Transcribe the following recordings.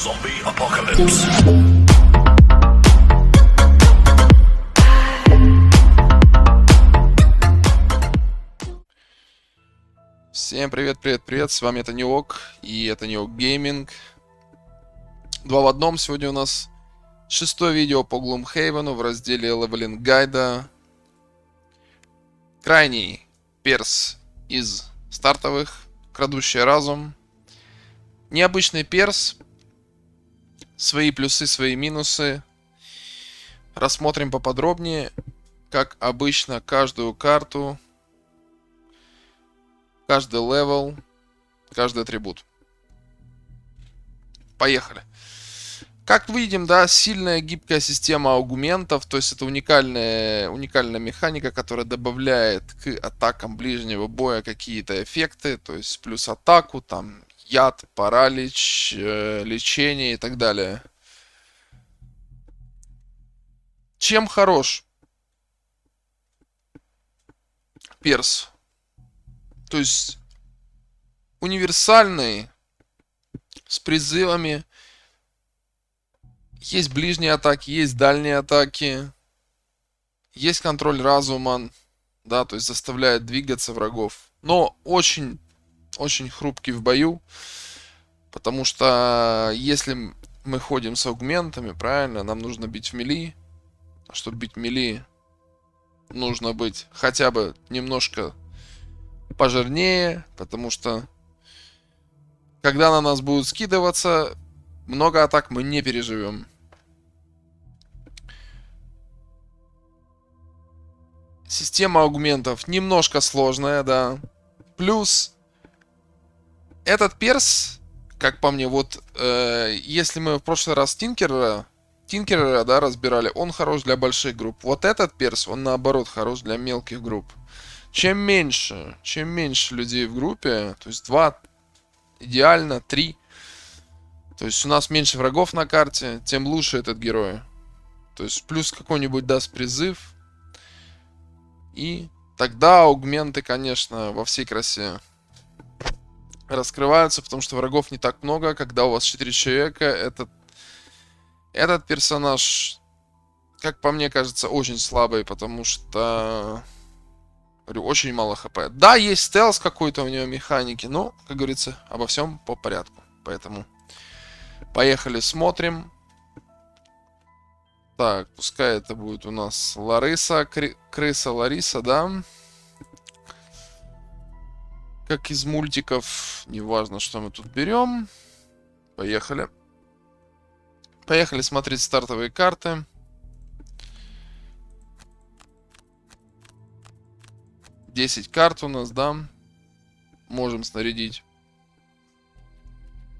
Zombie apocalypse. Всем привет, привет, привет, с вами это Неок, и это Неок Гейминг. Два в одном, сегодня у нас шестое видео по Gloomhaven в разделе левелинг гайда. Крайний перс из стартовых, крадущий разум. Необычный перс, свои плюсы, свои минусы. Рассмотрим поподробнее, как обычно, каждую карту, каждый левел, каждый атрибут. Поехали. Как видим, да, сильная гибкая система аугментов, то есть это уникальная механика, которая добавляет к атакам ближнего боя какие-то эффекты, то есть плюс атаку, там яд, паралич, лечение и так далее. Чем хорош перс? То есть универсальный, с призывами. Есть ближние атаки, есть дальние атаки. Есть контроль разума, да, то есть заставляет двигаться врагов. Но очень хрупкий в бою. Потому что если мы ходим с аугментами, правильно, нам нужно бить в мили. А чтобы бить в мили, нужно быть хотя бы немножко пожирнее. Потому что когда на нас будут скидываться, много атак мы не переживем. Система аугментов немножко сложная, да. Плюс этот перс, как по мне, вот если мы в прошлый раз Тинкера, да, разбирали, он хорош для больших групп. Вот этот перс, он наоборот хорош для мелких групп. Чем меньше людей в группе, то есть 2, идеально 3, то есть у нас меньше врагов на карте, тем лучше этот герой. То есть плюс какой-нибудь даст призыв. И тогда аугменты, конечно, во всей красе раскрываются, потому что врагов не так много. Когда у вас 4 человека, этот персонаж, как по мне кажется, очень слабый, потому что, говорю, очень мало хп. Да, есть стелс какой-то у него механики, но, как говорится, обо всем по порядку. Поэтому поехали, смотрим. Так, пускай это будет у нас Лариса, крыса Лариса, да? Как из мультиков, неважно, что мы тут берем. Поехали. Поехали смотреть стартовые карты. Десять карт у нас, да? Можем снарядить.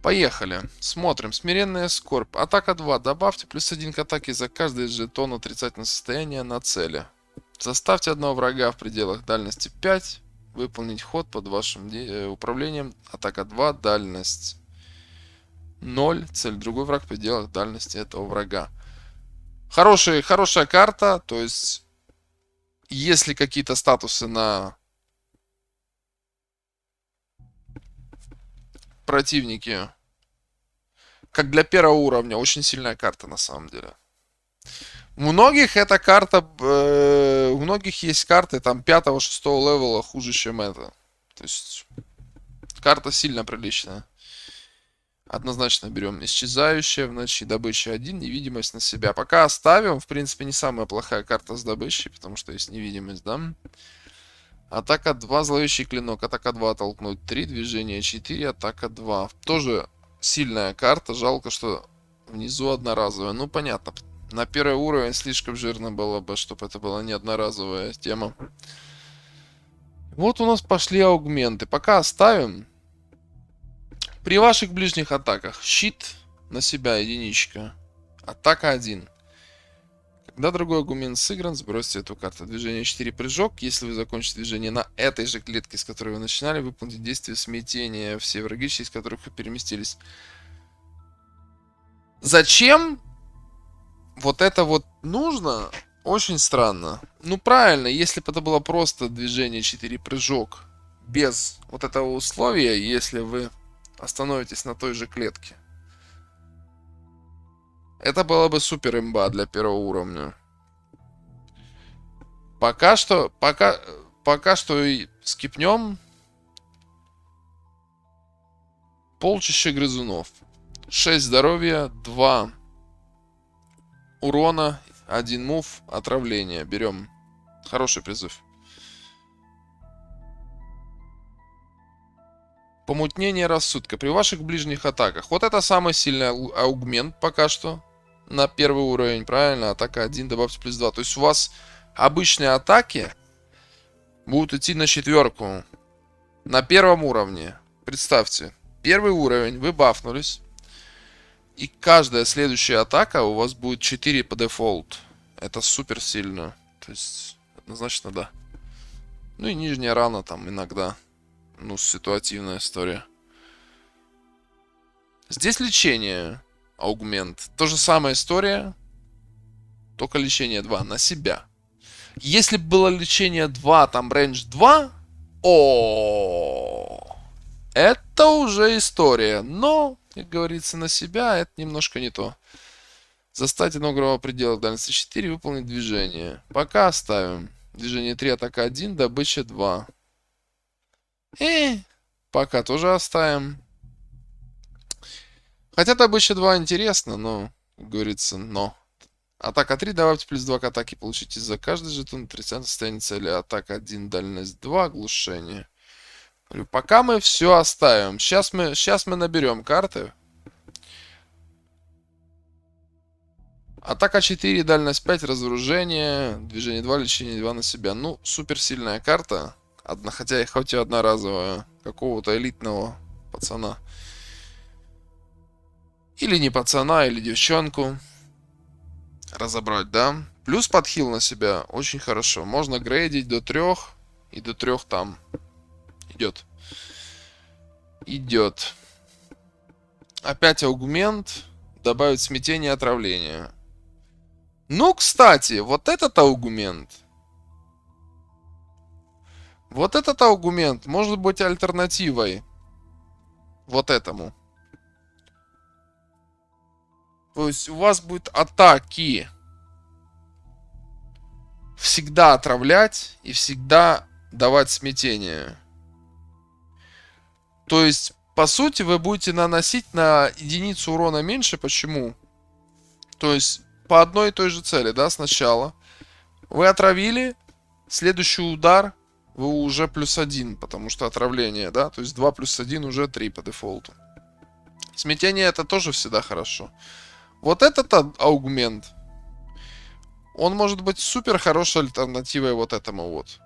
Поехали. Смотрим. Смиренная скорбь. Атака 2. Добавьте +1 к атаке за каждый жетон отрицательного состояния на цели. Заставьте одного врага в пределах дальности 5. Выполнить ход под вашим управлением. Атака 2. Дальность 0. Цель другой враг в пределах дальности этого врага. Хорошая карта. То есть, если какие-то статусы на противнике, как для первого уровня, очень сильная карта на самом деле. У многих эта карта, у многих есть карты там 5-6 левела хуже, чем это. То есть карта сильно приличная. Однозначно берем исчезающая в ночи, добыча 1, невидимость на себя. Пока оставим, в принципе, не самая плохая карта с добычей, потому что есть невидимость, да. Атака 2, зловещий клинок. Атака 2, оттолкнуть 3, движение 4, атака 2. Тоже сильная карта, жалко, что внизу одноразовая. Ну, понятно, на первый уровень слишком жирно было бы, чтобы это была не одноразовая тема. Вот у нас пошли аугменты. Пока оставим. При ваших ближних атаках щит на себя единичка. Атака 1. Когда другой аргумент сыгран, сбросьте эту карту. Движение 4, прыжок. Если вы закончите движение на этой же клетке, с которой вы начинали, выполните действие смятения. Все враги, через которых вы переместились. Зачем вот это вот нужно? Очень странно. Ну правильно, если бы это было просто движение 4, прыжок, без вот этого условия, если вы остановитесь на той же клетке, Это было бы супер имба для первого уровня. Пока что и скипнем. Полчища грызунов. 6 здоровья, 2 урона, 1 мув, отравление. Берем. Хороший призыв. Помутнение рассудка. При ваших ближних атаках. Вот это самый сильный аугмент пока что. На первый уровень, правильно? Атака 1, добавьте плюс 2. То есть у вас обычные атаки будут идти на 4. На первом уровне. Представьте. Первый уровень, вы бафнулись. И каждая следующая атака у вас будет 4 по дефолт. Это супер сильно. То есть, однозначно да. Ну и нижняя рана там иногда. Ну, ситуативная история. Здесь лечение. Аугмент. То же самая история. Только лечение 2 на себя. Если бы было лечение 2, там рейндж 2. О, это уже история. Но, как говорится, на себя это немножко не то. Заставить одного игрового предела дальности 4, выполнить движение. Пока оставим. Движение 3, атака 1, добыча 2. Пока тоже оставим. Хотя добыча 2 интересно, но, как говорится, но. Атака 3, добавьте плюс 2 к атаке, получите за каждый жетон отрицательное состояние цели. Атака 1, дальность 2, оглушение. Пока мы все оставим. Сейчас мы наберем карты. Атака 4, дальность 5, разоружение. Движение 2, лечение 2 на себя. Ну, супер сильная карта. Хоть и одноразовая. Какого-то элитного пацана. Или не пацана, или девчонку. Разобрать, да? Плюс подхил на себя. Очень хорошо. Можно грейдить до 3. И до 3 там. Идет. Идет. Опять аугмент. Добавить смятение и отравление. Ну, кстати, вот этот аугмент. Вот этот аугмент может быть альтернативой вот этому. То есть у вас будет атаки всегда отравлять и всегда давать смятение. То есть, по сути, вы будете наносить на единицу урона меньше. Почему? То есть, по одной и той же цели, да, сначала. Вы отравили, следующий удар вы уже +1, потому что отравление, да. То есть 2 + 1 уже 3 по дефолту. Смятение это тоже всегда хорошо. Вот этот аугмент, он может быть супер хорошей альтернативой вот этому вот.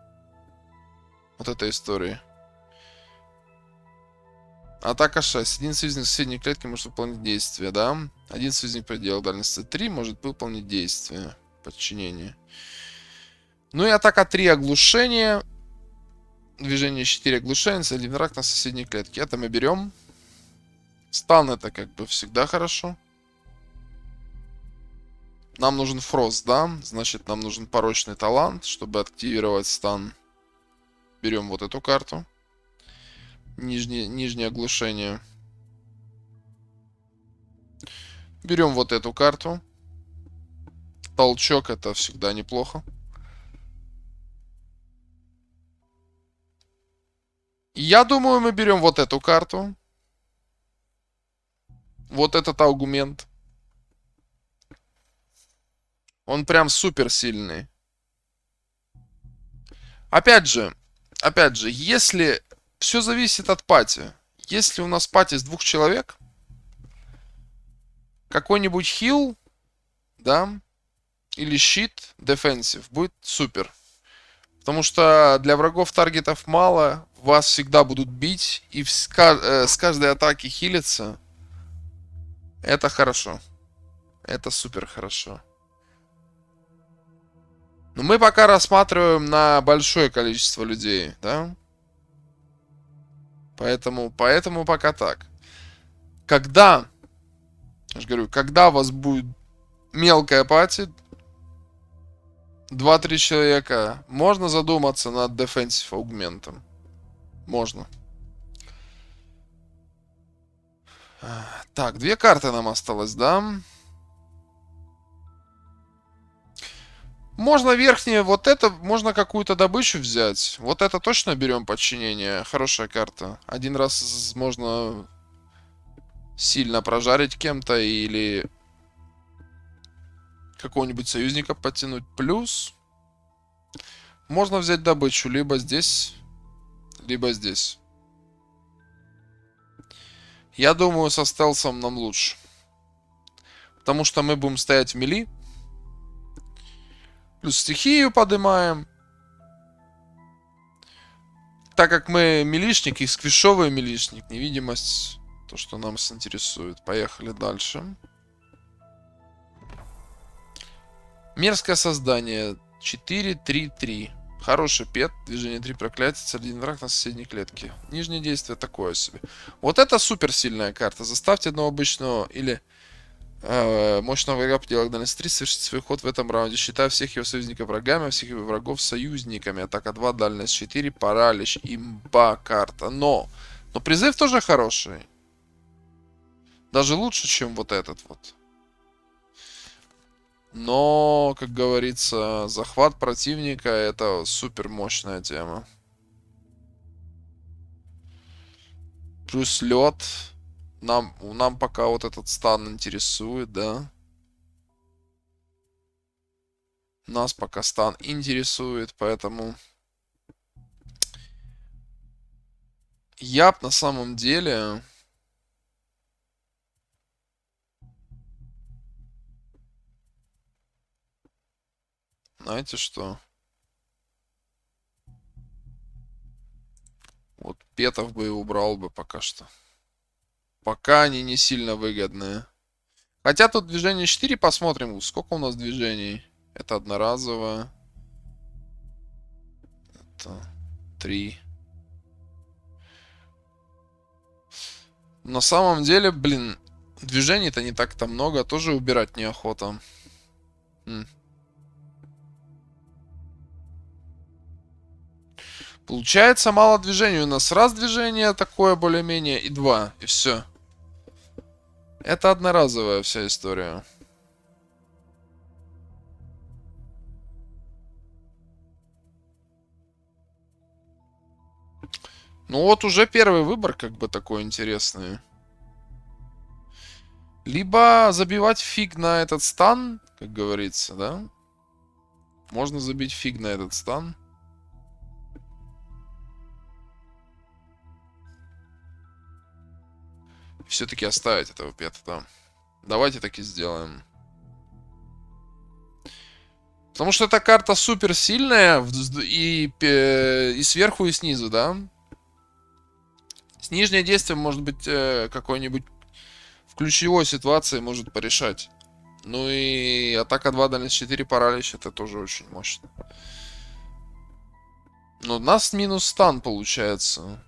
Вот этой истории. Атака 6. Один союзник в соседней клетке может выполнить действие, да? Один союзник предела дальности 3 может выполнить действие. Подчинение. Ну и атака 3 оглушение. Движение 4 оглушение. Один враг на соседней клетке. Это мы берем. Стан это как бы всегда хорошо. Нам нужен фрост, да? Значит, нам нужен порочный талант, чтобы активировать стан. Берем вот эту карту. Нижнее оглушение. Берем вот эту карту. Толчок это всегда неплохо. Я думаю, мы берем вот эту карту. Вот этот аугмент. Он прям супер сильный. Опять же, если... Все зависит от пати. Если у нас пати с 2 человек, какой-нибудь хил, да, или щит, дефенсив, будет супер. Потому что для врагов таргетов мало, вас всегда будут бить, и с каждой атаки хилиться. Это хорошо. Это супер хорошо. Но мы пока рассматриваем на большое количество людей, да? Поэтому пока так. Когда, я же говорю, когда у вас будет мелкая пати, 2-3 человека, можно задуматься над дефенсив аугментом. Можно. Так, 2 карты нам осталось, да? Можно верхнее, вот это, можно какую-то добычу взять. Вот это точно берем подчинение. Хорошая карта. Один раз можно сильно прожарить кем-то или какого-нибудь союзника подтянуть. Плюс можно взять добычу либо здесь, либо здесь. Я думаю, со стелсом нам лучше. Потому что мы будем стоять в мили. Плюс стихию поднимаем. Так как мы милишник и сквишовый милишник, невидимость, то, что нам интересует. Поехали дальше. Мерзкое создание. 4-3-3. Хороший пет. Движение 3 проклятия. Один враг на соседней клетке. Нижнее действие такое себе. Вот это супер сильная карта. Заставьте одного обычного или мощного врага по делу дальность 3 совершить свой ход в этом раунде, считая всех его союзников врагами, а всех его врагов союзниками. Атака 2, дальность 4, паралич, имба карта. Но призыв тоже хороший. Даже лучше, чем вот этот вот. Но, как говорится, захват противника — это супер мощная тема. Плюс лед. Нам пока вот этот стан интересует, да. Нас пока стан интересует, поэтому... Я б на самом деле... Знаете что? Вот петов бы и убрал бы пока что. Пока они не сильно выгодные. Хотя тут движение 4, посмотрим, сколько у нас движений. Это одноразовое. Это 3. На самом деле, блин, движений-то не так-то много. Тоже убирать неохота. Получается мало движений. У нас раз движение такое более-менее и два. И все. Это одноразовая вся история. Ну вот уже первый выбор как бы такой интересный. Либо забивать фиг на этот стан, как говорится, да? Можно забить фиг на этот стан. Все-таки оставить этого пета, да. Давайте так и сделаем. Потому что эта карта супер сильная и сверху, и снизу, да? С нижнее действие может быть какой-нибудь в ключевой ситуации может порешать. Ну и атака 2, дальность 4, паралич, это тоже очень мощно. Но у нас минус стан получается.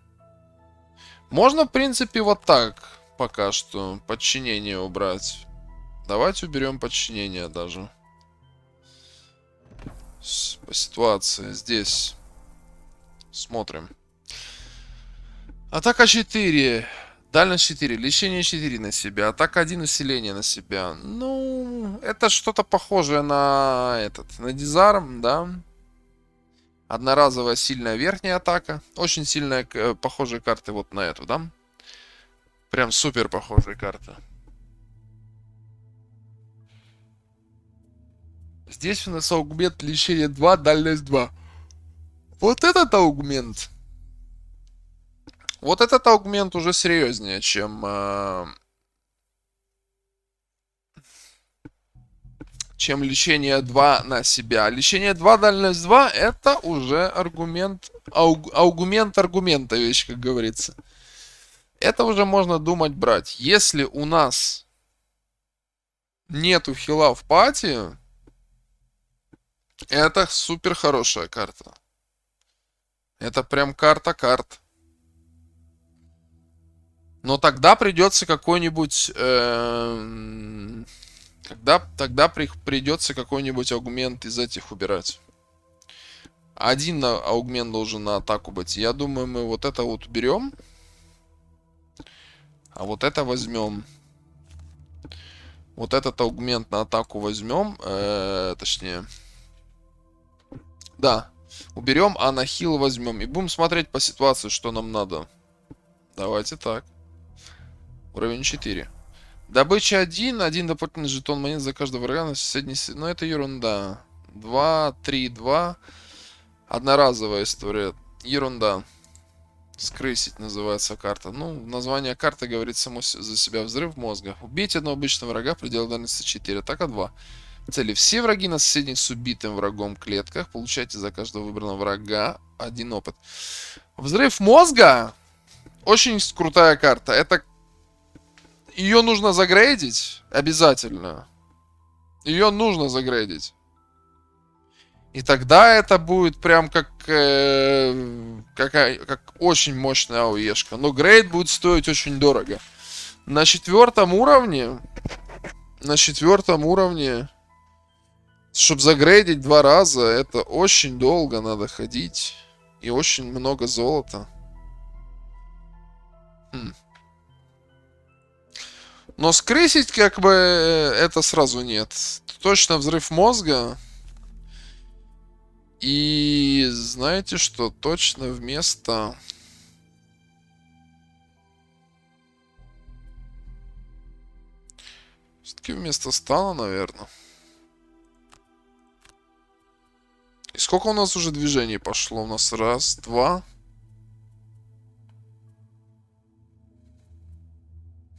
Можно, в принципе, вот так пока что подчинение убрать. Давайте уберем подчинение даже. По ситуации здесь. Смотрим. Атака 4. Дальность 4. Лечение 4 на себя. Атака 1. Усиление на себя. Ну, это что-то похожее на на дизарм, да? Одноразовая сильная верхняя атака. Очень сильная, похожие карты вот на эту, да? Прям супер похожие карты. Здесь у нас аугмент лечение 2, дальность 2. Вот этот аугмент. Вот этот аугмент уже серьезнее, чем лечение 2 на себя. Лечение 2, дальность 2 это уже аргумент, аугмент аргумента вещь, как говорится. Это уже можно думать брать. Если у нас нету хила в пати, это супер хорошая карта. Это прям карта карт. Но тогда придется какой-нибудь... тогда придется какой-нибудь аугмент из этих убирать. Один аугмент должен на атаку быть. Я думаю, мы вот это вот уберем. А вот это возьмем. Вот этот аугмент на атаку возьмем. Точнее. Да. Уберем, а на хил возьмем. И будем смотреть по ситуации, что нам надо. Давайте так. Уровень 4. Добыча 1. Один дополнительный жетон монет за каждого врага на соседней... Ну, это ерунда. 2, 3, 2. Одноразовая история. Ерунда. Скрысить называется карта. Ну, название карты говорит само за себя. Взрыв мозга. Убейте одного обычного врага, предел дальности 4. Атака 2. Цели. Все враги на соседних с убитым врагом клетках. Получайте за каждого выбранного врага 1 опыт. Взрыв мозга. Очень крутая карта. Это... Ее нужно загрейдить. Обязательно. Ее нужно загрейдить. И тогда это будет прям как очень мощная АОЕшка. Но грейд будет стоить очень дорого. На 4-м уровне... На 4-м уровне... Чтобы загрейдить 2 раза, это очень долго надо ходить. И очень много золота. Но скрысить как бы это сразу нет. Точно взрыв мозга. И знаете что? Точно вместо... Все-таки вместо стана, наверное. И сколько у нас уже движений пошло? У нас раз, два,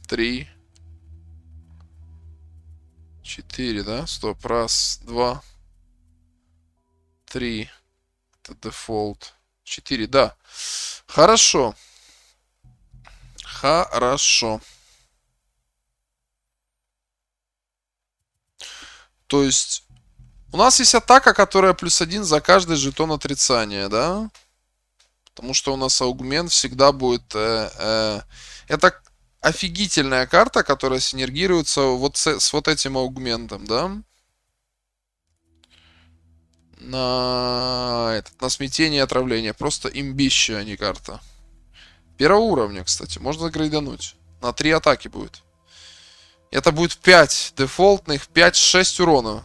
три, 4, да? Стоп. Раз, два, 3. Это дефолт. 4, да. Хорошо. Хорошо. То есть... У нас есть атака, которая +1 за каждый жетон отрицания, да? Потому что у нас аугмент всегда будет... Это офигительная карта, которая синергируется вот с вот этим аугментом, да? На смятение и отравление. Просто имбища, а не карта. 1-го уровня, кстати. Можно грейдануть. На 3 атаки будет. Это будет 5 дефолтных, 5-6 урона.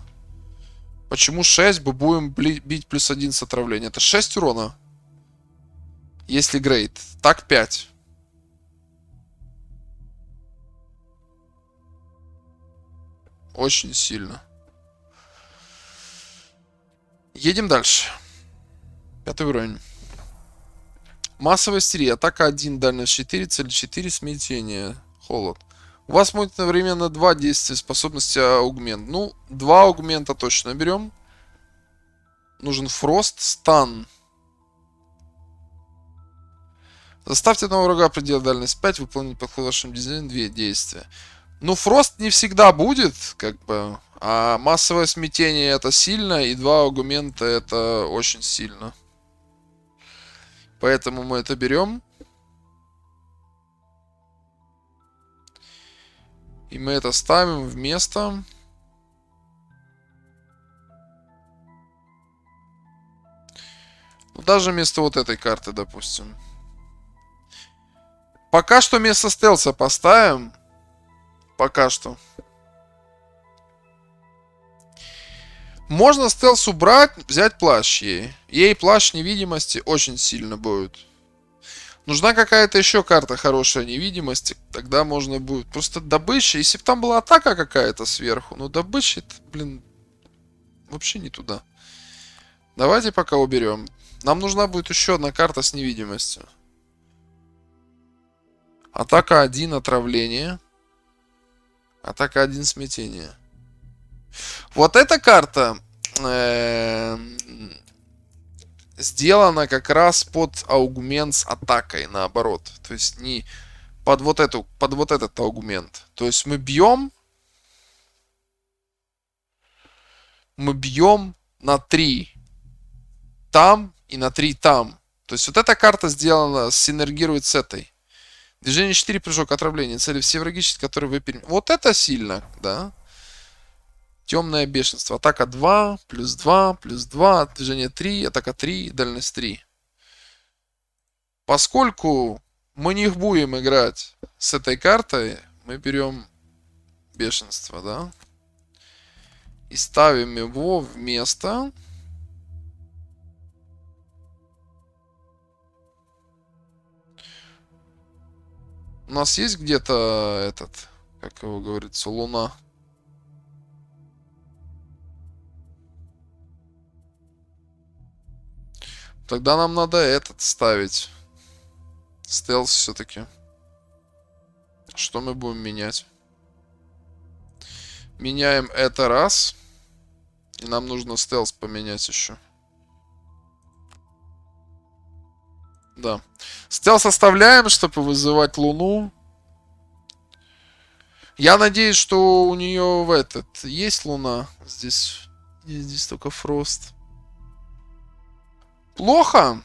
Почему 6? Мы будем бить +1 с отравления. Это 6 урона. Если грейд. Так 5. Очень сильно. Едем дальше. 5-й уровень. Массовая истерия. Атака 1, дальность 4, цель 4, смятение. Холод. У вас будет одновременно 2 действия способности аугмент. Ну, 2 аугмента точно берем. Нужен фрост, стан. Заставьте одного врага предел дальность 5, выполнить подход вашим дизайном 2 действия. Ну, фрост не всегда будет, как бы. А массовое смятение это сильно, и 2 аугмента это очень сильно. Поэтому мы это берем. И мы это ставим вместо... Ну, даже вместо вот этой карты, допустим. Пока что вместо стелса поставим. Пока что. Можно стелс убрать, взять плащ ей. Ей плащ невидимости очень сильно будет. Нужна какая-то еще карта хорошая невидимости. Тогда можно будет. Просто добыча. Если бы там была атака какая-то сверху. Но добыча, это, блин, вообще не туда. Давайте пока уберем. Нам нужна будет еще одна карта с невидимостью. Атака 1, отравление. Атака 1, смятение. Вот эта карта сделана как раз под аугмент с атакой, наоборот. То есть не под вот этот аугмент. То есть мы бьем на 3 там и на 3 там. То есть вот эта карта сделана, синергирует с этой. Движение 4, прыжок, отравление. Цели все враги, которые вы перем... Вот это сильно, да. Темное бешенство. Атака 2, +2, +2. Движение 3, атака 3, дальность 3. Поскольку мы не будем играть с этой картой, мы берем бешенство, да. И ставим его вместо... У нас есть где-то этот, как его говорится, луна? Тогда нам надо этот ставить. Стелс все-таки. Что мы будем менять? Меняем это раз. И нам нужно стелс поменять еще. Да. Стелс оставляем, чтобы вызывать луну. Я надеюсь, что у нее в этот есть луна. Здесь только фрост. Плохо.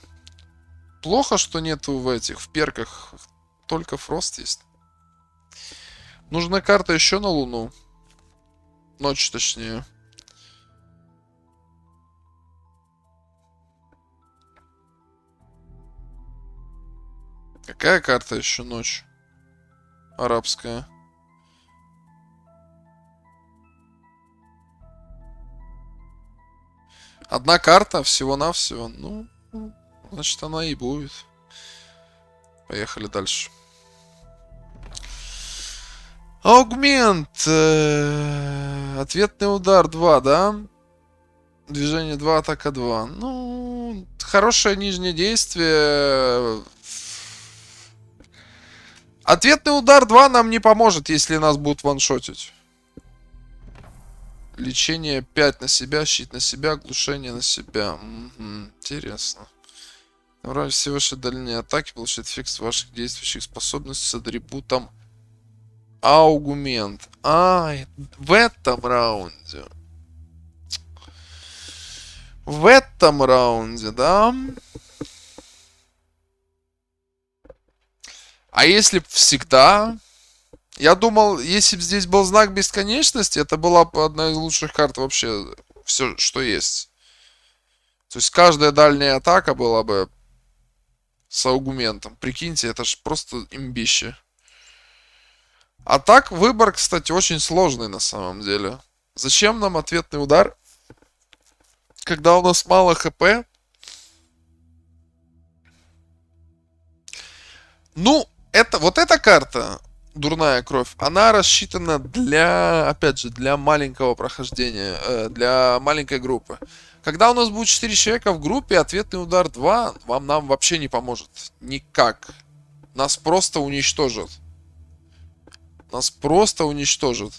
Плохо, что нету в этих, в перках. Только фрост есть. Нужна карта еще на луну. Ночь, точнее. Какая карта еще ночь? Арабская. Одна карта всего-навсего. Ну, значит, она и будет. Поехали дальше. Аугмент. Ответный удар 2, да? Движение 2, атака 2. Ну, хорошее нижнее действие. Ответный удар 2 нам не поможет, если нас будут ваншотить. Лечение 5 на себя, щит на себя, глушение на себя. Интересно. Враг все ваши дальние атаки получает эффект ваших действующих способностей с атрибутом аугмент. В этом раунде. В этом раунде, да? А если б всегда? Я думал, если бы здесь был знак бесконечности, это была бы одна из лучших карт вообще. Все, что есть. То есть каждая дальняя атака была бы с аугментом. Прикиньте, это ж просто имбище. А так выбор, кстати, очень сложный на самом деле. Зачем нам ответный удар, когда у нас мало хп? Ну, вот эта карта, дурная кровь, она рассчитана для, опять же, для маленького прохождения, для маленькой группы. Когда у нас будет 4 человека в группе, ответный удар 2 нам вообще не поможет. Никак. Нас просто уничтожат. Нас просто уничтожат.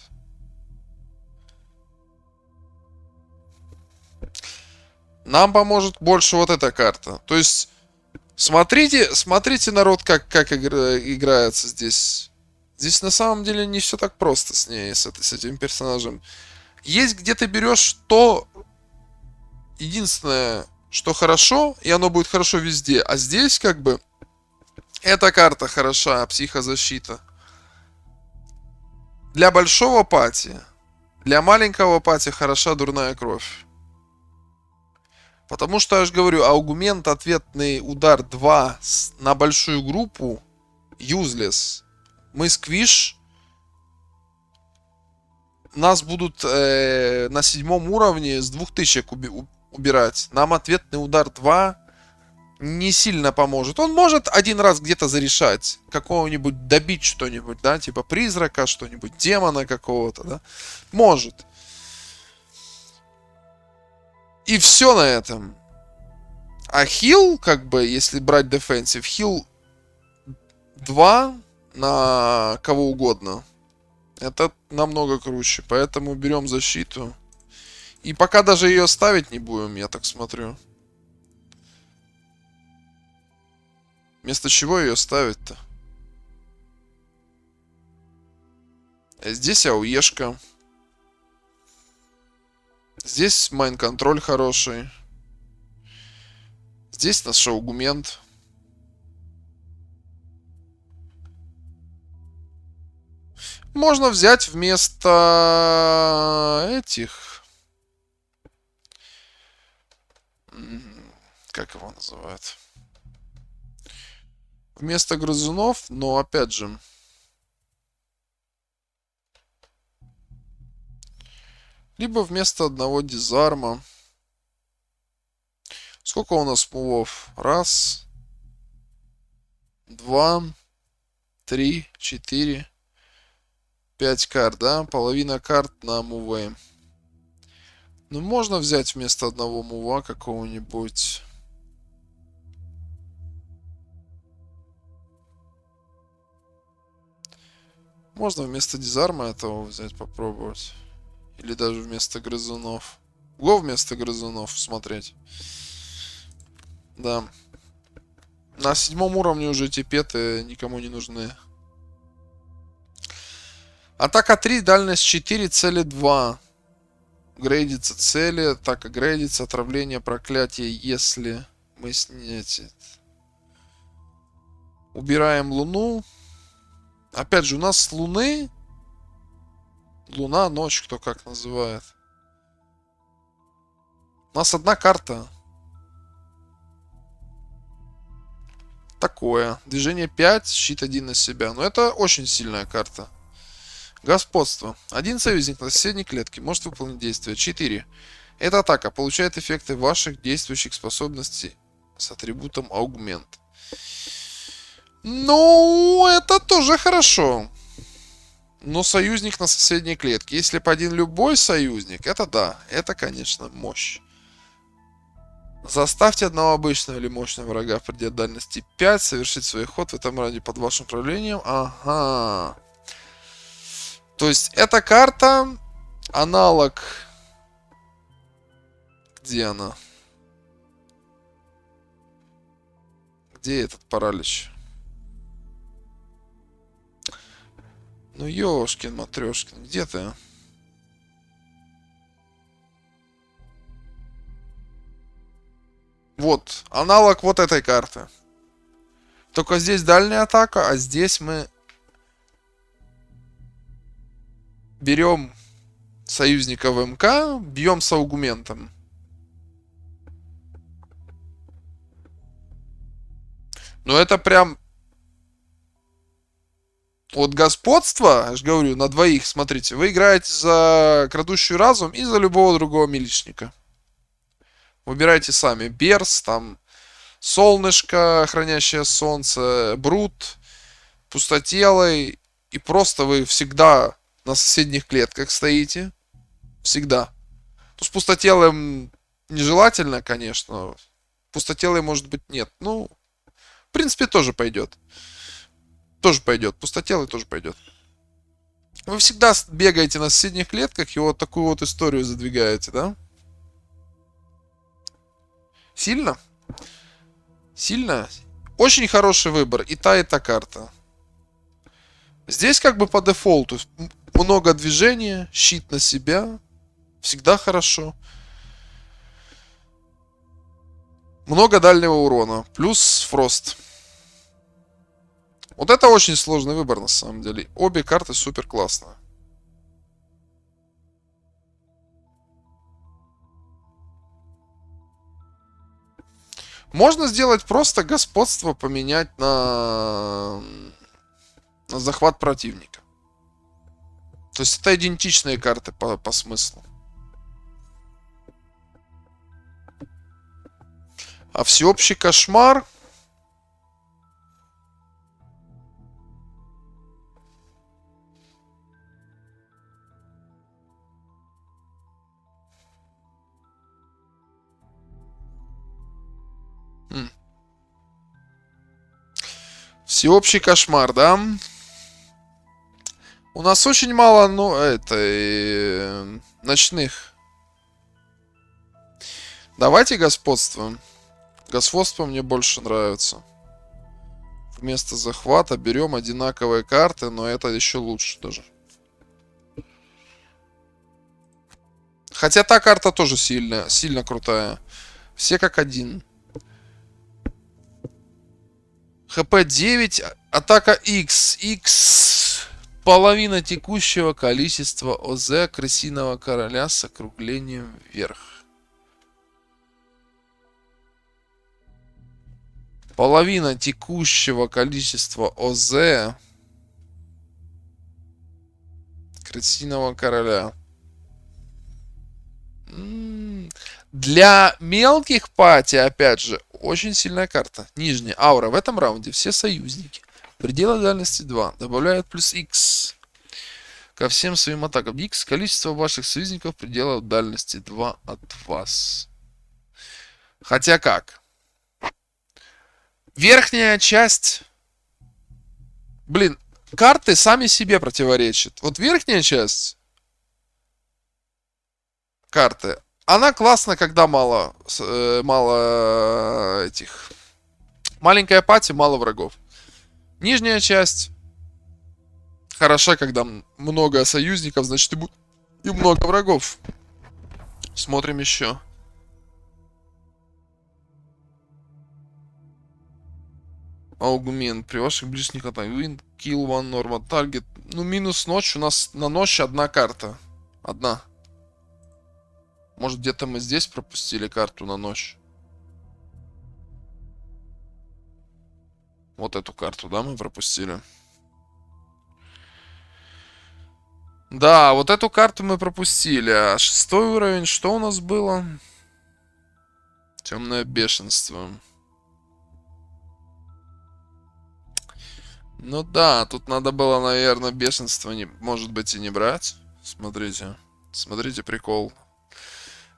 Нам поможет больше вот эта карта. То есть, смотрите, народ, как играется здесь. Здесь на самом деле не все так просто с ней, с этим персонажем. Есть где ты берешь то единственное, что хорошо, и оно будет хорошо везде. А здесь как бы эта карта хороша, психозащита. Для большого пати, для маленького пати хороша дурная кровь. Потому что, я же говорю, аугмент, ответный удар 2 на большую группу useless. Мы сквиш. Нас будут на 7 уровне с 2000 убирать. Нам ответный удар 2 не сильно поможет. Он может один раз где-то зарешать. Какого-нибудь добить что-нибудь, да? Типа призрака, что-нибудь, демона какого-то, да? Может. И все на этом. А хил, как бы, если брать дефенсив, хил 2 на кого угодно. Это намного круче. Поэтому берем защиту. И пока даже ее ставить не будем, я так смотрю. Вместо чего ее ставить-то? Здесь ауешка. Здесь майн-контроль хороший. Здесь наш аугмент. Можно взять вместо этих... Как его называют? Вместо грызунов, но опять же... Либо вместо одного дизарма. Сколько у нас мувов? Раз. Два. 3, 4, 5 карт, да? Половина карт на муве. Ну, можно взять вместо одного мува какого-нибудь... Можно вместо дизарма этого взять, попробовать. Или даже вместо грызунов. Го вместо грызунов смотреть. Да. На 7-м уровне уже эти петы никому не нужны. Атака 3, дальность 4, цели 2. Грейдится цели, атака грейдится, отравление, проклятие, если мы снять. Убираем Луну. Опять же, у нас с Луны... Луна, ночь, кто как называет. У нас одна карта. Такое. Движение 5, щит 1 на себя. Но это очень сильная карта. Господство. Один союзник на соседней клетке может выполнить действие. 4. Эта атака получает эффекты ваших действующих способностей с атрибутом аугмент. Ну, это тоже хорошо. Но союзник на соседней клетке. Если бы один любой союзник, это да. Это, конечно, мощь. Заставьте одного обычного или мощного врага в пределе дальности 5 совершить свой ход в этом раунде под вашим управлением. Ага. То есть эта карта аналог... Где она? Где этот паралич? Ну, ёшкин, матрешкин, где ты? Вот, аналог вот этой карты. Только здесь дальняя атака, а здесь мы берем союзника в МК, бьем с аугментом. Но это прям... Вот господство, я же говорю, на двоих, смотрите, вы играете за крадущий разум и за любого другого милишника. Выбирайте сами. Берс, там, солнышко, хранящее солнце, брут, пустотелый. И просто вы всегда на соседних клетках стоите. Всегда. Ну, с пустотелым нежелательно, конечно. Пустотелый, может быть, нет. Ну, в принципе, тоже пойдет. Тоже пойдет. Пустотелый тоже пойдет. Вы всегда бегаете на соседних клетках и вот такую вот историю задвигаете, да? Сильно? Сильно? Очень хороший выбор. И та карта. Здесь как бы по дефолту. Много движения, щит на себя. Всегда хорошо. Много дальнего урона. Плюс фрост. Вот это очень сложный выбор на самом деле. Обе карты супер классные. Можно сделать просто господство поменять на захват противника. То есть это идентичные карты по смыслу. А всеобщий кошмар... Всеобщий кошмар, да? У нас очень мало, ну, ночных. Давайте господство. Господство мне больше нравится. Вместо захвата берем одинаковые карты, но это еще лучше даже. Хотя та карта тоже сильно крутая. Все как один. ХП 9, атака X. X половина текущего количества ОЗ крысиного короля с округлением вверх. Половина текущего количества ОЗ крысиного короля. Для мелких пати, опять же, очень сильная карта. Нижняя аура. В этом раунде все союзники. Предела дальности 2. Добавляет плюс X ко всем своим атакам. X количество ваших союзников пределов дальности 2 от вас. Хотя как? Верхняя часть... Блин, карты сами себе противоречат. Вот верхняя часть карты, она классна, когда мало этих... Маленькая пати, мало врагов. Нижняя часть хороша, когда много союзников, значит и много врагов. Смотрим еще. Аугмент. При ваших ближних атаках. Win, kill one normal target. Ну, минус ночь. У нас на ночь одна карта. Одна. Может, где-то мы здесь пропустили карту на ночь. Вот эту карту, да, мы пропустили. Да, вот эту карту мы пропустили. А 6-й уровень, что у нас было? Темное бешенство. Ну да, тут надо было, наверное, бешенство, может быть, и не брать. Смотрите. Смотрите прикол.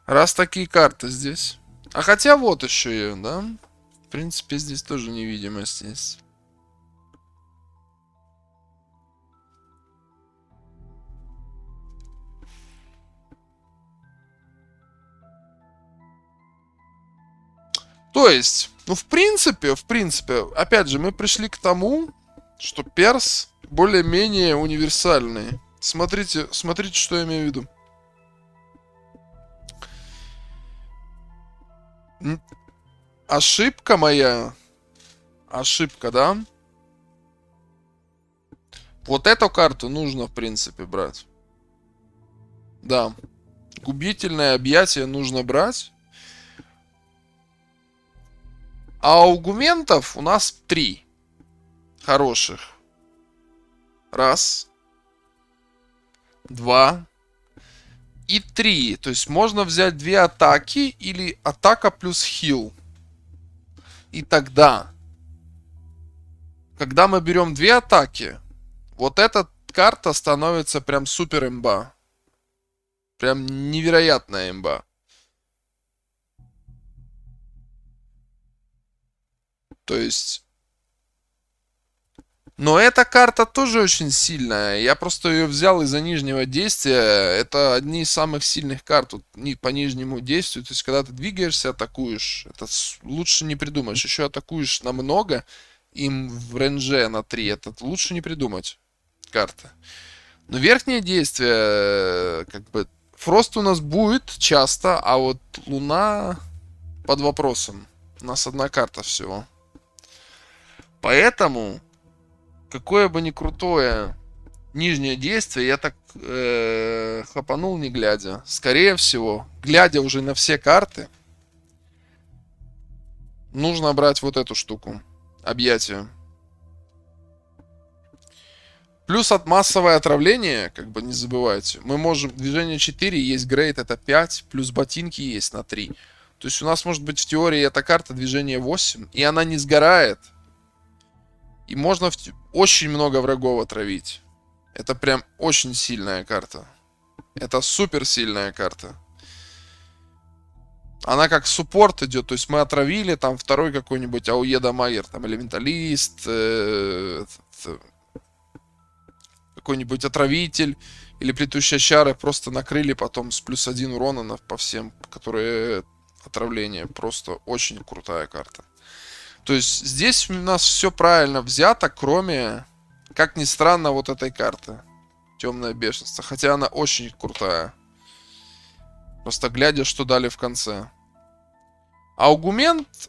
Раз такие карты здесь. А хотя вот еще и, да? В принципе, здесь тоже невидимость есть. То есть, ну, в принципе, опять же, мы пришли к тому, что перс более-менее универсальный. Смотрите, что я имею в виду. Ошибка моя. Ошибка, да? Вот эту карту нужно, в принципе, брать. Да. Губительное объятие нужно брать. А аугментов у нас 3 хороших. Раз. 2. И 3. То есть можно взять 2 атаки или атака плюс хил. И тогда, когда мы берем 2 атаки, вот эта карта становится прям супер имба. Прям невероятная имба. То есть... Но эта карта тоже очень сильная. Я просто ее взял из-за нижнего действия. Это одни из самых сильных карт по нижнему действию. То есть, когда ты двигаешься, атакуешь. Это лучше не придумаешь. Еще атакуешь намного. Им в рейнже на 3. Это лучше не придумать. Карта. Но верхнее действие, как бы... Фрост у нас будет часто, а вот Луна под вопросом. У нас одна карта всего. Поэтому... Какое бы ни крутое нижнее действие, я так хапанул не глядя. Скорее всего, глядя уже на все карты, нужно брать вот эту штуку. Объятие. Плюс от массовое отравление, как бы не забывайте. Мы можем... Движение 4, есть грейд, это 5, плюс ботинки есть на 3. То есть у нас может быть в теории эта карта движение 8, и она не сгорает. И можно очень много врагов отравить. Это прям очень сильная карта. Это супер сильная карта. Она как суппорт идет. То есть мы отравили там второй какой-нибудь Ауеда Магер, там элементалист, какой-нибудь отравитель или плетущие чары. Просто накрыли потом с +1 урона по всем, которые отравление. Просто очень крутая карта. То есть здесь у нас все правильно взято, кроме, как ни странно, вот этой карты. Темное бешенство. Хотя она очень крутая. Просто глядя, что дали в конце. Аугмент,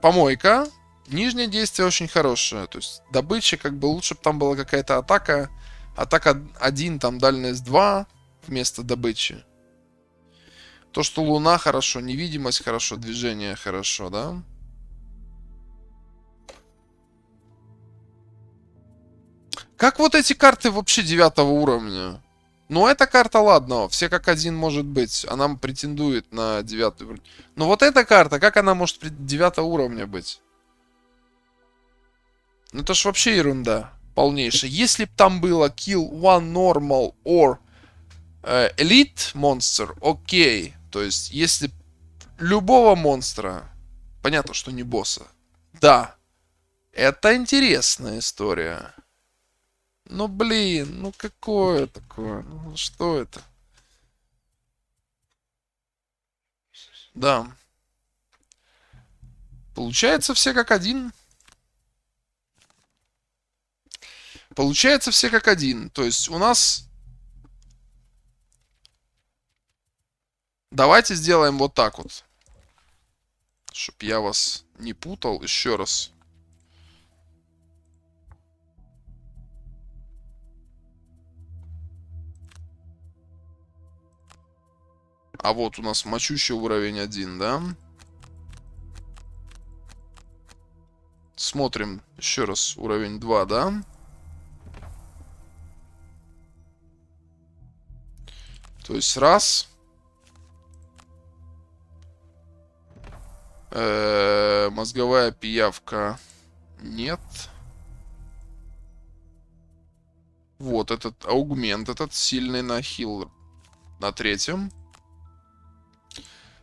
помойка. Нижнее действие очень хорошее. То есть добыча, как бы лучше бы там была какая-то атака. Атака 1, там дальность 2 вместо добычи. То, что Луна хорошо, невидимость хорошо, движение хорошо, да? Как вот эти карты вообще 9 уровня? Ну, эта карта, ладно, все как один может быть. Она претендует на 9 уровень. Но вот эта карта, как она может 9 уровня быть? Ну это ж вообще ерунда полнейшая. Если б там было kill one normal or elite monster, окей. То есть, если любого монстра, понятно, что не босса, да, это интересная история. Ну блин, ну какое такое? Ну, что это? Да. Получается все как один. Получается все как один. То есть у нас... Давайте сделаем вот так вот. Чтоб я вас не путал еще раз. А вот у нас мочущий уровень 1, да? Смотрим еще раз уровень 2, да? То есть раз. Мозговая пиявка. Нет. Вот этот аугмент, этот сильный на хил на третьем.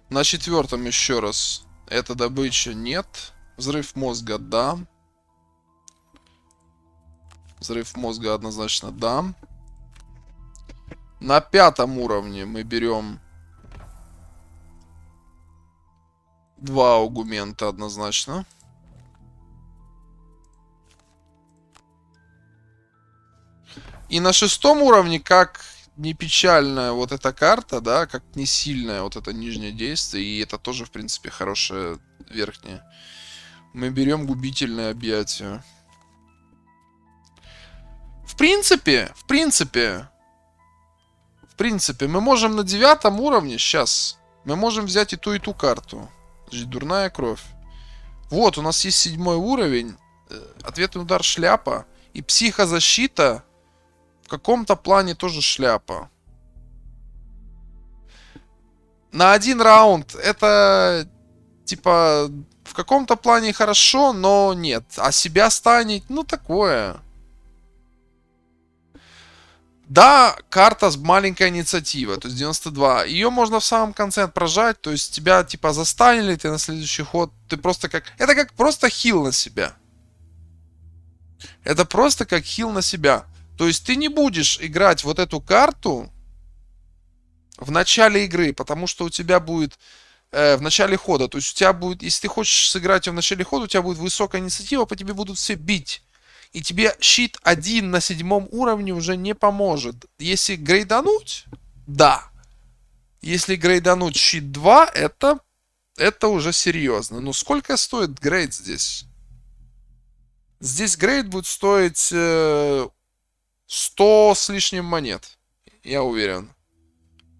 На четвертом еще раз. Это добыча нет. Взрыв мозга, да. Взрыв мозга однозначно, да. На пятом уровне мы берем два аугмента однозначно. И на шестом уровне, как не печальная вот эта карта, да, как не сильное вот это нижнее действие, и это тоже, в принципе, хорошее верхнее, мы берем губительное объятие. В принципе, мы можем на 9 уровне, сейчас, мы можем взять и ту карту. Значит, дурная кровь. Вот, у нас есть 7 уровень, ответный удар шляпа, и психозащита в каком-то плане тоже шляпа. На один раунд это, типа, в каком-то плане хорошо, но нет. А себя станет, ну, такое. Да, карта с маленькой инициативой, то есть 92. Ее можно в самом конце прожать, то есть тебя, типа, застанили, ты на следующий ход, ты просто как... Это как просто хил на себя. Это просто как хил на себя. То есть ты не будешь играть вот эту карту в начале игры, потому что у тебя будет в начале хода. То есть у тебя будет, если ты хочешь сыграть ее в начале хода, у тебя будет высокая инициатива, по тебе будут все бить. И тебе щит 1 на 7 уровне уже не поможет. Если грейдануть, да. Если грейдануть щит 2, это уже серьезно. Но сколько стоит грейд здесь? Здесь грейд будет стоить 100 с лишним монет. Я уверен.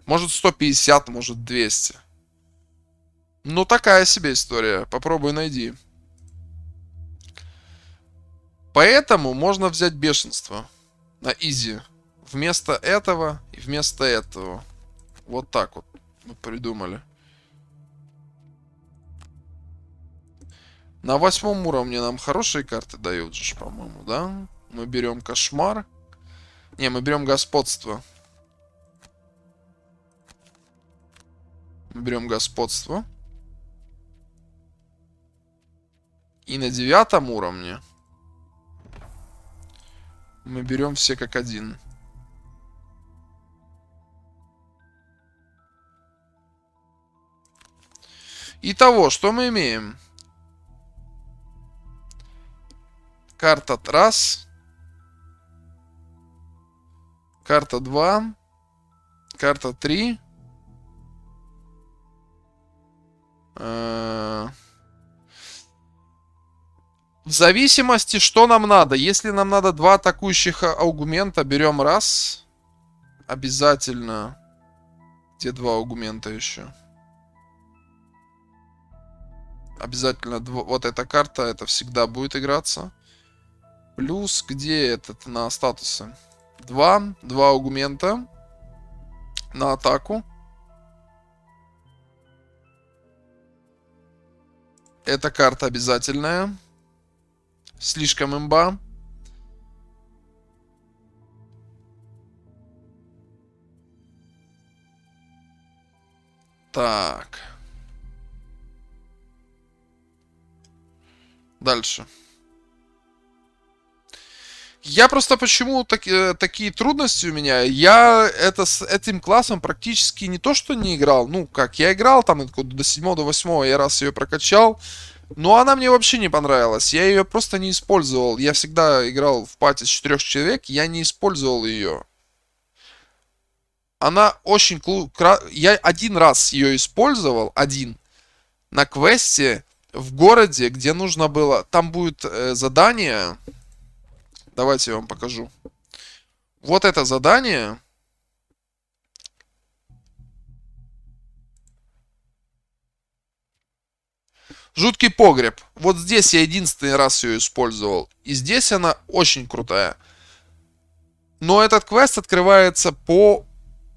Может 150, может 200. Ну, такая себе история. Попробуй найди. Поэтому можно взять бешенство на изи. Вместо этого и вместо этого. Вот так вот мы придумали. На 8 уровне нам хорошие карты дают же, по-моему, да? Мы берем кошмар. Не, мы берем господство. Мы берем господство. И на 9 уровне мы берем все как один. Итого, что мы имеем? Карта раз. Карта 2. Карта 3. В зависимости, что нам надо. Если нам надо 2 атакующих аугмента, берем раз. Обязательно. Где 2 аугмента еще? Обязательно вот эта карта, это всегда будет играться. Плюс, где этот на статусы? 2 аугмента на атаку. Эта карта обязательная. Слишком имба. Так. Дальше. Я просто почему такие трудности у меня? Я с этим классом практически не то, что не играл. Ну, как, я играл там до 7 до 8 я раз ее прокачал. Но она мне вообще не понравилась. Я ее просто не использовал. Я всегда играл в пати с 4 человек, я не использовал ее. Она очень... Я один раз ее использовал, один, на квесте в городе, где нужно было... Там будет задание... Давайте я вам покажу. Вот это задание. Жуткий погреб. Вот здесь я единственный раз ее использовал. И здесь она очень крутая. Но этот квест открывается по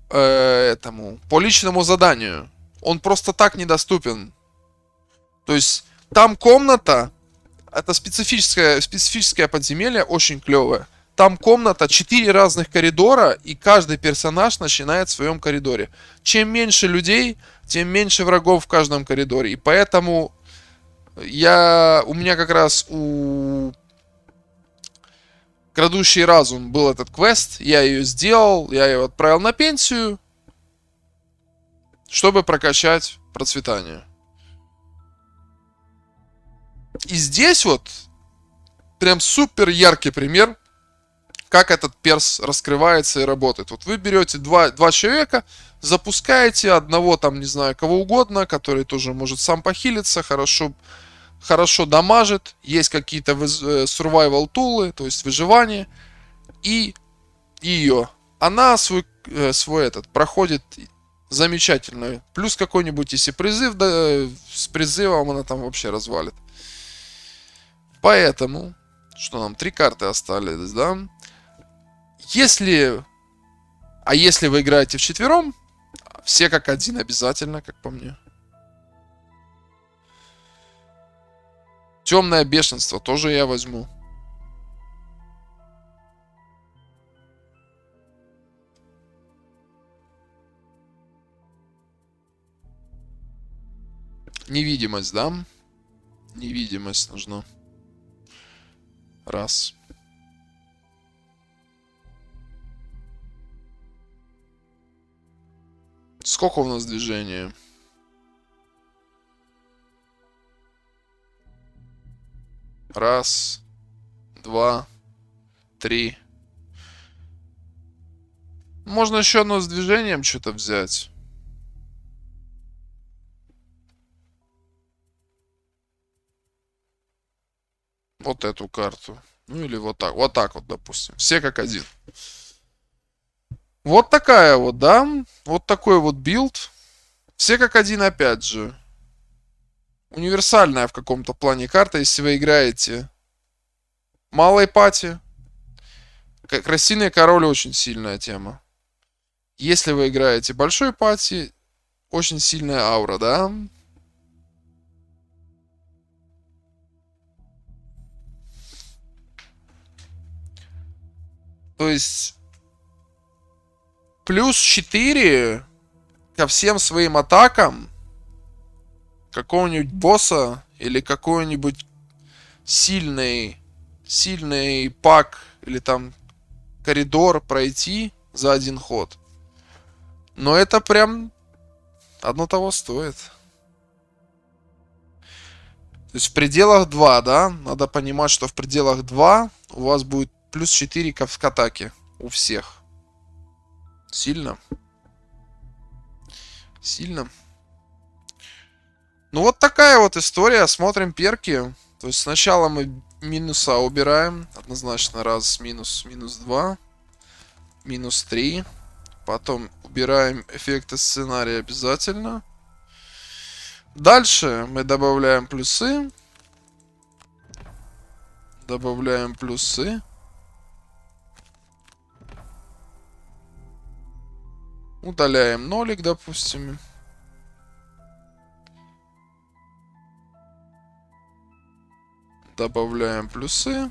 по личному заданию. Он просто так недоступен. То есть там комната, это специфическое подземелье, очень клевое. Там комната, 4 разных коридора, и каждый персонаж начинает в своем коридоре. Чем меньше людей, тем меньше врагов в каждом коридоре. И поэтому у меня как раз у Крадущий разум был этот квест, я ее сделал, я ее отправил на пенсию, чтобы прокачать процветание. И здесь вот прям супер яркий пример, как этот перс раскрывается и работает. Вот вы берете два человека, запускаете одного там, не знаю, кого угодно, который тоже может сам похилиться, хорошо дамажит, есть какие-то survival тулы, то есть выживание, и ее. Она свой этот проходит замечательно. Плюс какой-нибудь, если призыв, да, с призывом она там вообще развалит. Поэтому, что нам, 3 карты остались, да? Если вы играете вчетвером, все как один обязательно, как по мне. Темное бешенство тоже я возьму. Невидимость, да? Невидимость нужна. Раз. Сколько у нас движения? Раз, два, 3. Можно еще одно с движением что-то взять. Вот эту карту. Ну или вот так. Вот так вот, допустим. Все как один. Вот такая вот, да? Вот такой вот билд. Все как один опять же. Универсальная в каком-то плане карта, если вы играете малой пати. Красивый король очень сильная тема. Если вы играете большой пати, очень сильная аура, да? То есть плюс 4 ко всем своим атакам какого-нибудь босса или какой-нибудь сильный пак или там коридор пройти за один ход. Но это прям одно того стоит. То есть в пределах 2, да? Надо понимать, что в пределах 2 у вас будет плюс 4 к атаке. У всех. Сильно. Сильно. Ну вот такая вот история. Смотрим перки. То есть сначала мы минуса убираем. Однозначно раз, минус, минус 2. Минус 3. Потом убираем эффекты сценария обязательно. Дальше мы добавляем плюсы. Добавляем плюсы. Удаляем нолик, допустим. Добавляем плюсы.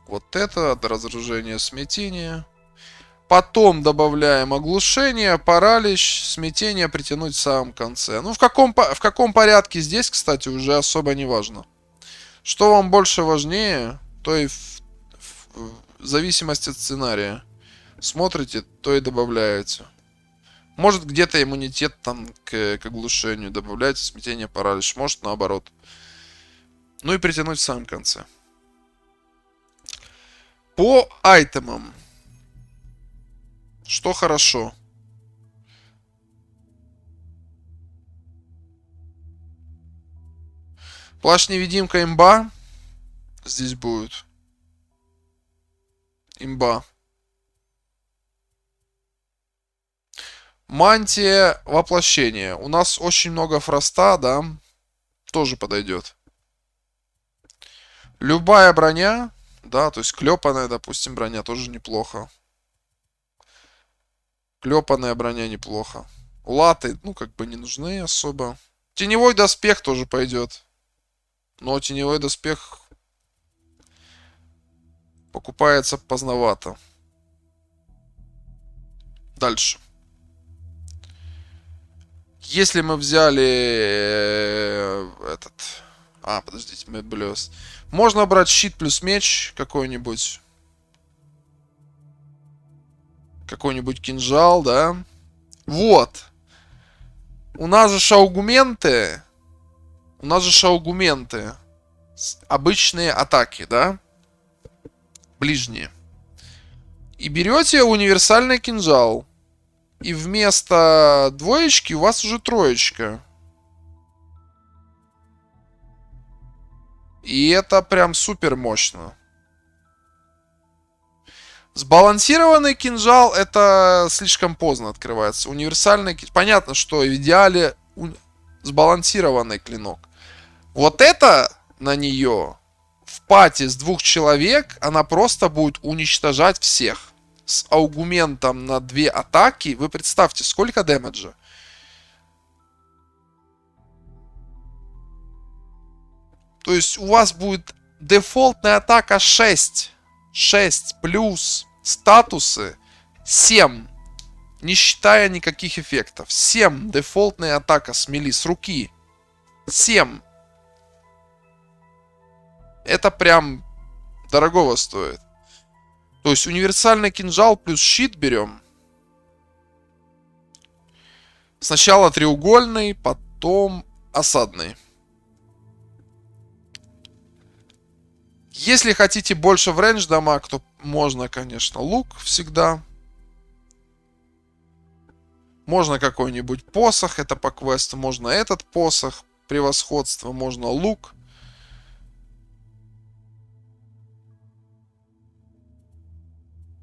Вот это от разоружения, смятения. Потом добавляем оглушение, паралич, смятение притянуть в самом конце. Ну, в каком порядке здесь, кстати, уже особо не важно. Что вам больше важнее, то и в зависимости от сценария. Смотрите, то и добавляете. Может, где-то иммунитет там к оглушению добавляете, смятение, паралич. Может, наоборот. Ну и притянуть в самом конце. По айтемам. Что хорошо? Плащ-невидимка имба. Здесь будет. Имба. Мантия воплощения. У нас очень много фроста, да? Тоже подойдет. Любая броня. Да, то есть клепанная, допустим, броня тоже неплохо. Клепанная броня неплохо. Латы, ну, как бы не нужны особо. Теневой доспех тоже пойдет. Но теневой доспех покупается поздновато. Дальше. Если мы взяли этот... подождите, Мэдблёс. Можно брать щит плюс меч какой-нибудь. Какой-нибудь кинжал, да? Вот. У нас же шаугументы. Обычные атаки, да? Ближние. И берете универсальный кинжал. И вместо двоечки у вас уже троечка. И это прям супер мощно. Сбалансированный кинжал это слишком поздно открывается. Универсальный... Понятно, что в идеале сбалансированный клинок. Вот это на нее в пати с 2 человек она просто будет уничтожать всех. С аугументом на 2 атаки. Вы представьте, сколько дэмэджа. То есть у вас будет дефолтная атака 6. 6 плюс статусы 7. Не считая никаких эффектов. 7 дефолтная атака с мили, с руки. 7. Это прям дорогого стоит. То есть универсальный кинжал плюс щит берем. Сначала треугольный, потом осадный. Если хотите больше в рейндж дамаг, то можно, конечно, лук всегда. Можно какой-нибудь посох, это по квесту. Можно этот посох, превосходство. Можно лук.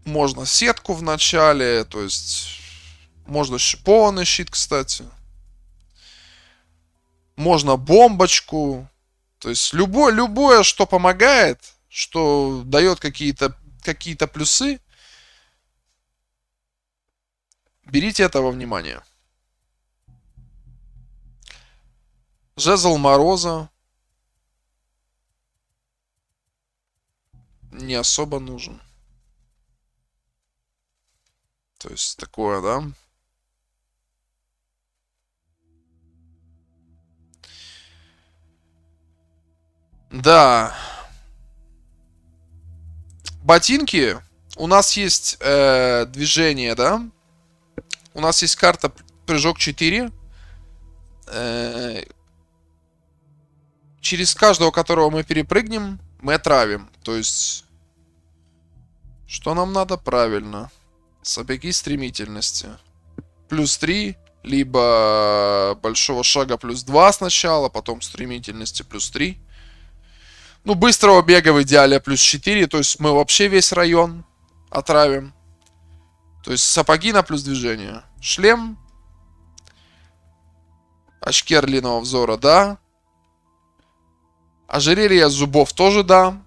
Можно сетку в начале, то есть... Можно шипованный щит, кстати. Можно бомбочку. То есть любое, что помогает, что дает какие-то плюсы, берите это во внимание. Жезл Мороза не особо нужен. То есть такое, да? Да. Ботинки. У нас есть движение, да? У нас есть карта прыжок 4. Через каждого, которого мы перепрыгнем, мы отравим. То есть... Что нам надо? Правильно. Сапоги стремительности. Плюс 3. Либо большого шага плюс 2 сначала, потом стремительности плюс 3. Ну, быстрого бега в идеале плюс 4. То есть мы вообще весь район отравим. То есть сапоги на плюс движение. Шлем. Очки орлиного взора, да. Ожерелье зубов тоже да.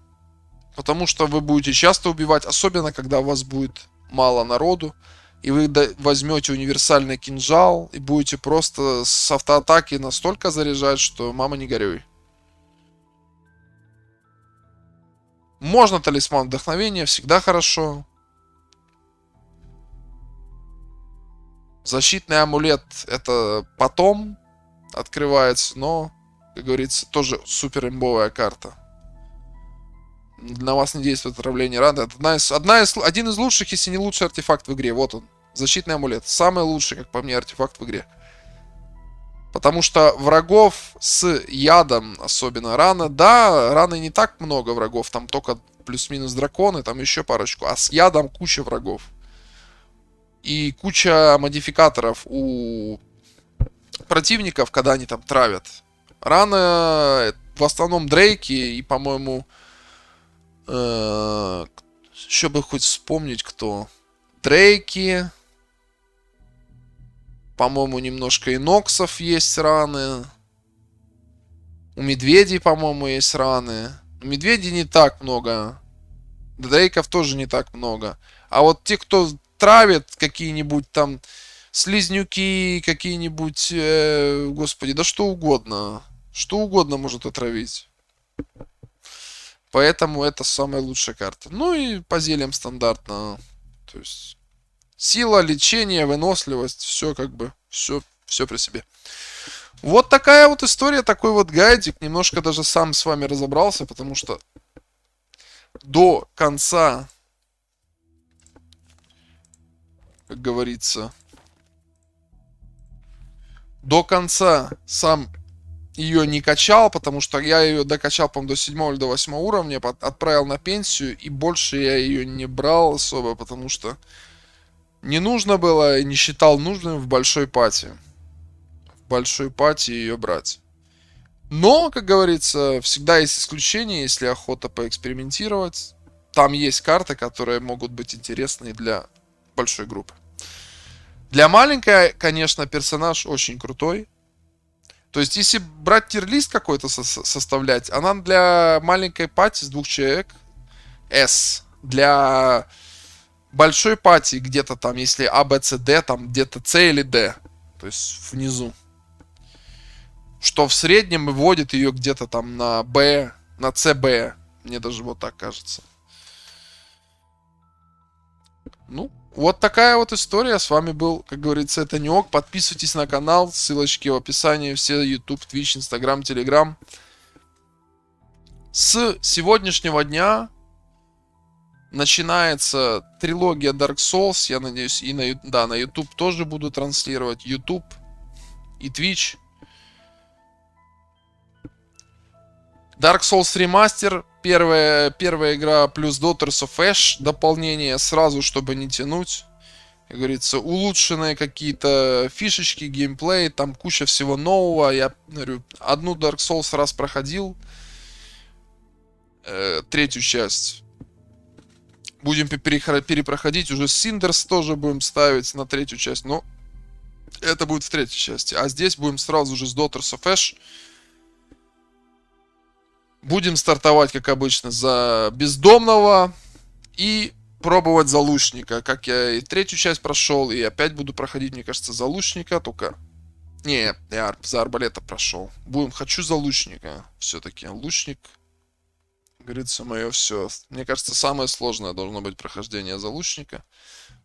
Потому что вы будете часто убивать. Особенно, когда у вас будет мало народу. и вы возьмете универсальный кинжал и будете просто с автоатаки настолько заряжать, что мама не горюй. Можно талисман вдохновения, всегда хорошо. Защитный амулет это потом открывается, но, как говорится, тоже супер имбовая карта. На вас не действует отравление раны. Это один из лучших, если не лучший артефакт в игре. Вот он. Защитный амулет. Самый лучший, как по мне, артефакт в игре. Потому что врагов с ядом, особенно рана, да, раны не так много врагов, там только плюс-минус драконы, там еще парочку, а с ядом куча врагов. И куча модификаторов у противников, когда они там травят. Рана в основном дрейки и, по-моему, еще бы хоть вспомнить кто. Дрейки. По-моему, немножко иноксов есть раны. У медведей, по-моему, есть раны. У медведей не так много. Дрейков тоже не так много. А вот те, кто травит какие-нибудь там слизнюки, какие-нибудь... господи, да что угодно. Что угодно может отравить. Поэтому это самая лучшая карта. Ну и по зельям стандартно. То есть сила, лечение, выносливость. Все как бы, все при себе. Вот такая вот история, такой вот гайдик. Немножко даже сам с вами разобрался, потому что до конца, как говорится, до конца сам ее не качал, потому что я ее докачал, по-моему, до 7 или до 8 уровня, отправил на пенсию, и больше я ее не брал особо, потому что не нужно было и не считал нужным в большой пати. В большой пати ее брать. Но, как говорится, всегда есть исключения, если охота поэкспериментировать. Там есть карты, которые могут быть интересны для большой группы. Для маленькой, конечно, персонаж очень крутой. То есть, если брать тир-лист какой-то составлять, она для маленькой пати с 2 человек S. Для большой пати где-то там, если А, Б, С, Д, там где-то С или Д. То есть, внизу. Что в среднем выводит ее где-то там на Б, на СБ. Мне даже вот так кажется. Ну, вот такая вот история. С вами был, как говорится, это Неок. Подписывайтесь на канал. Ссылочки в описании. Все YouTube, Twitch, Instagram, Telegram. С сегодняшнего дня начинается трилогия Dark Souls. Я надеюсь, и на YouTube тоже буду транслировать. YouTube и Twitch. Dark Souls Remaster. Первая игра плюс Daughters of Ash. Дополнение сразу, чтобы не тянуть. Как говорится, улучшенные какие-то фишечки, геймплей. Там куча всего нового. Я говорю, одну Dark Souls раз проходил. Третью часть. Будем перепроходить. Уже Cinders тоже будем ставить на третью часть. Но это будет в третьей части. А здесь будем сразу же с Daughters of Ash. Будем стартовать, как обычно, за бездомного и пробовать за лучника. Как я и третью часть прошел, и опять буду проходить, мне кажется, за лучника, только... Не, я за арбалета прошел. Хочу за лучника все-таки. Лучник, как говорится, мое все. Мне кажется, самое сложное должно быть прохождение за лучника.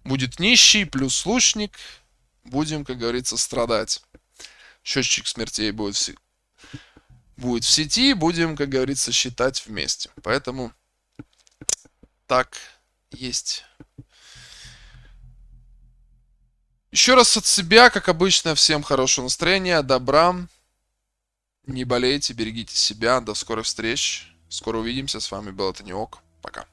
Будет нищий плюс лучник. Будем, как говорится, страдать. Счетчик смертей будет в сети, будем, как говорится, считать вместе. Поэтому так есть. Еще раз от себя, как обычно, всем хорошего настроения, добра. Не болейте, берегите себя. До скорых встреч. Скоро увидимся. С вами был это Неок. Пока.